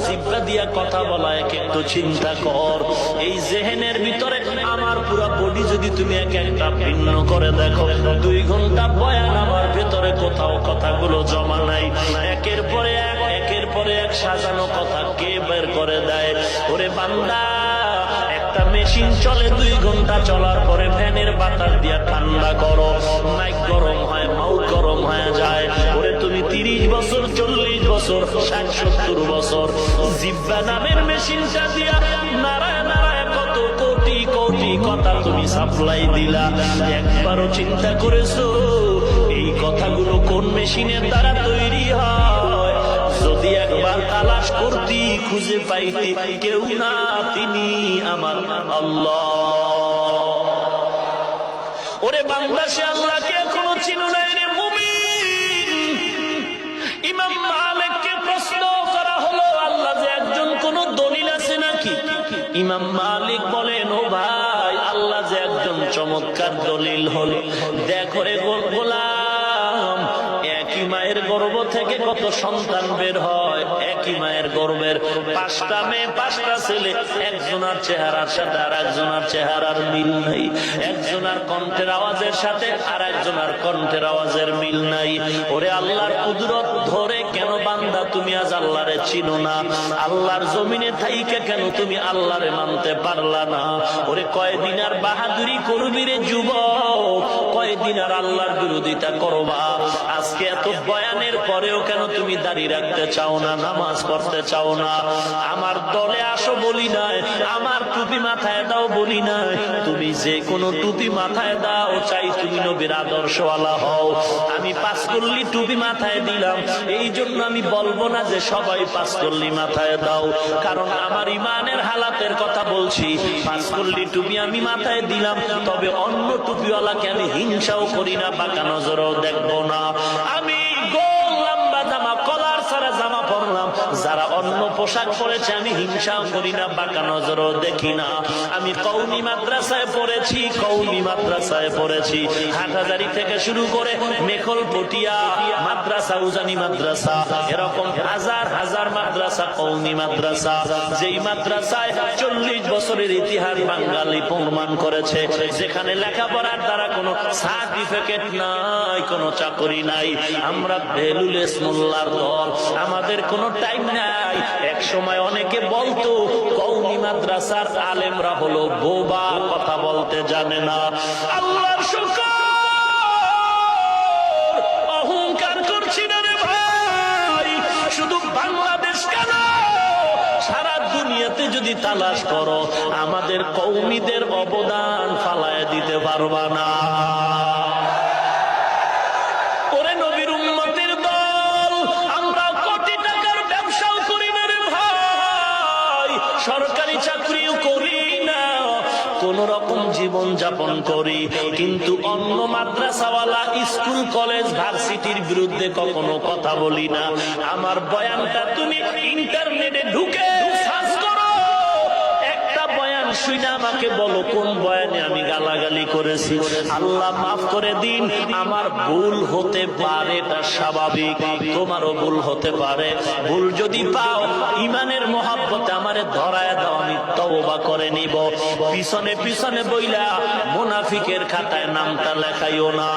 জিহ্বা দিয়া কথা বলা এক একটু চিন্তা কর। এই জেহেনের ভিতরে আমার পুরো বডি যদি তুমি এক একটা ভিন্ন করে দেখো, 2 ঘন্টা বয়ান আমার ভেতরে কোথাও কথাগুলো জমা নাই। একের পরে এক সাজানো কথা কে বের করে দেয়? ওরে বান্দা, একটা মেশিন চলে 2 ঘন্টা চলার পরে ফ্যানের বাতাস দিয়া ঠান্ডা করো, মাইক গরম হয়, মাউথ গরম হয়ে যায়। ওরে তুমি 30 বছর 40 বছর 60-70 বছর জিহ্বা নামের মেশিনটা দিয়া নাড়ায় নাড়ায় কত কোটি কোটি কথা তুমি সাপ্লাই দিলা। একবারও চিন্তা করেছো এই কথাগুলো কোন মেশিনের দ্বারা তৈরি হয়? যদি একবার তালাশ করতি, খুঁজে পাইতি, কেউ না, তিনি আমার আল্লাহ। ওরে বান্দা, সে আল্লাহকে এখনো চিনো নাই রে মুমিন। ইমাম মালিককে প্রশ্ন করা হলো, আল্লাহ যে একজন, কোন দলিল আছে নাকি? ইমাম মালিক বলেন, ও ভাই, আল্লাহ যে একজন চমৎকার দলিল হলো। দেখো রে গোলাম, একই মায়ের গর্ভ থেকে কত সন্তান বের হয়। একই মায়ের গর্ভের 5টা মেয়ে 5টা ছেলে, একজনের চেহারার সাথে আর একজনের চেহারার মিল নাই, একজনের কণ্ঠের আওয়াজের সাথে আর একজনের কণ্ঠের আওয়াজের মিল নাই। ওরে আল্লাহর কুদরত ধরে কেন বান্দা তুমি আজ আল্লাহরে চিনো না? আল্লাহর জমিনে থাইকে কেন তুমি আল্লাহরে মানতে পারলা না? ওরে কয়দিন আর বাহাদুরি করবি রে যুবক, কয়দিন আর আল্লাহর বিরোধিতা করবা? আজকে এত বয়ানের পরেও কেন তুমি দাঁড়িয়ে রাখতে চাও না, নামাজ পড়তে চাও না? আমার দলে আসো বলি নাই, আমার টুপি মাথায় দাও বলি নাই, তুমি যে কোনো টুপি মাথায় দাও, চাই তুমি নবীর আদর্শওয়ালা হও। আমি 5 কল্লি টুপি মাথায় দিলাম, এই জন্য আমি বলবো না যে সবাই 5 কল্লি মাথায় দাও, কারণ আমার ইমানের হালাতের কথা বলছি। 5 কল্লি টুপি আমি মাথায় দিলাম, তবে অন্য টুপিওয়ালাকে আমি হিংসাও করি না, বাঁকা নজরেও দেখবো না। আমি গোল লম্বা জামা, কলার ছাড়া জামা পরলাম, যারা অন্য পোশাক পরেছে আমি হিংসাও করি না, বাঁকা নজরও দেখি না। আমি কওমি মাদ্রাসায় পড়েছি, হাটহাজারী থেকে শুরু করে মেখল পটিয়া মাদ্রাসা, উজানি মাদ্রাসা, এরকম হাজার হাজার মাদ্রাসা, কওমি মাদ্রাসা, যেই মাদ্রাসায় 40 বছরের ইতিহাস বাঙালি প্রমাণ করেছে, যেখানে লেখাপড়ার দ্বারা কোনো সার্টিফিকেট নাই, কোনো চাকরি নাই। আমরা বেলুলেস মোল্লার দল, আমাদের কোনো টাইম নাই। এক সময় অনেকে বলতো কওমি মাদ্রাসার আলেমরা হলো বোবা, কথা বলতে জানে না। আল্লাহর শুকর, অহংকার করছি না রে ভাই, শুধু বাংলাদেশ কেন, সারা দুনিয়াতে যদি তালাশ করো, আমাদের কওমিদের অবদান ফালায় দিতে পারবা না। ওরে নবীর উম্মতের দল, আমরা কোটি টাকার ব্যবসাও করি না রে ভাই, সরকারি চাকরিও করি না, কোন রকম জীবন যাপন করি, কিন্তু অন্য মাদ্রাসাওয়ালা, স্কুল কলেজ ভার্সিটির বিরুদ্ধে কখনো কথা বলি না। আমার বয়ানটা তুমি ইন্টারনেটে ঢুকে সার্চ করো, একটা বয়ান শুনে আমাকে বলো কোন বয়ানে আমি গালাগালি করেছি। আল্লাহ মাফ করে দিন, আমার ভুল হতে পারে, এটা স্বাভাবিক, তোমারও ভুল হতে পারে। ভুল যদি পাও, ইমানের মহব্বতে আমারে ধরায় দাও, আমি তওবা করে নিব। পিছনে পিছনে বইলা মুনাফিকের খাতায় নামটা লেখাইও না।